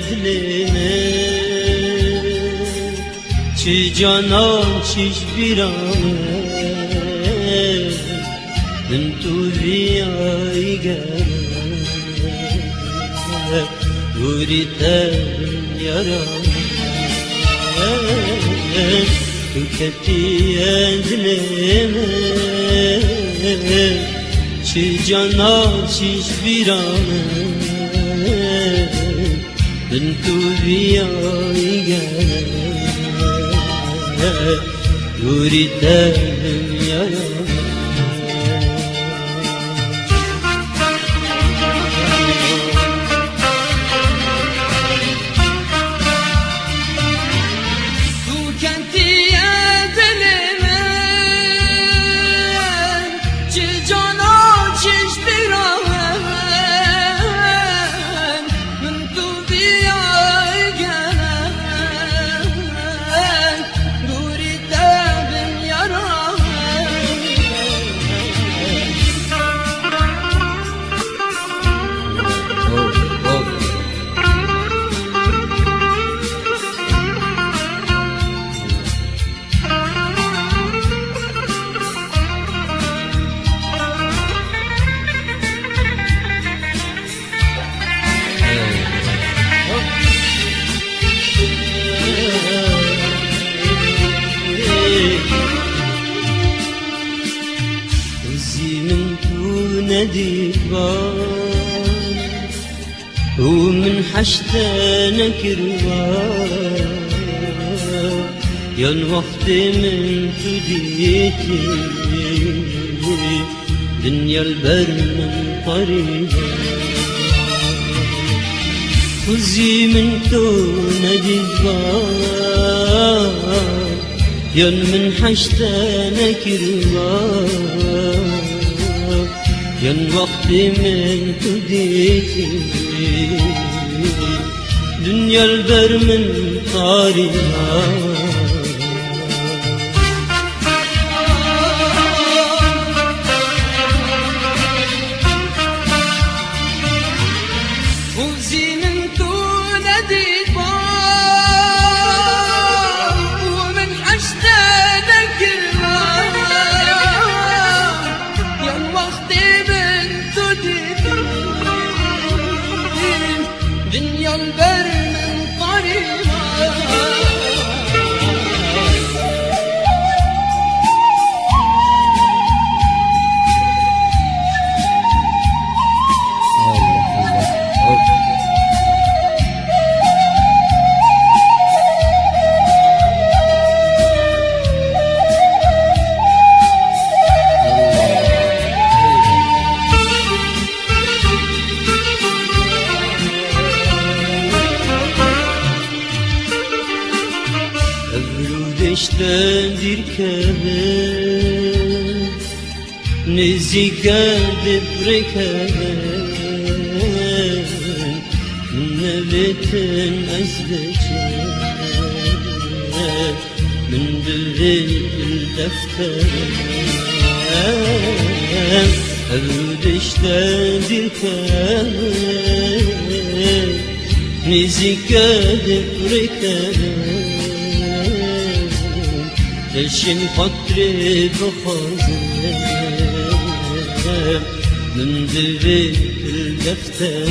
dilime çi canan çiş birame من تو بیای گره دوری تن یارم تو کتی دلمه چی جانا چیش بیرانه من تو بیای گره دوری تن یارم ديوان ومن حشتنا كروان يا وقت من تديتي دنيا البر من طريقة خذي من تونا ديوان يا من حشتنا كروان ين وقتي من تديتي دنيا البر من طارها وزي من تنادي ومن حشتك ين وقتي دنيا البر من طريقها İştendir kemer Nezika debreken Nevetin ezbeçer من دل الدفتر أرد اشتادي كامل نزيكا دبركان لشن قطري بخزن من دل الدفتر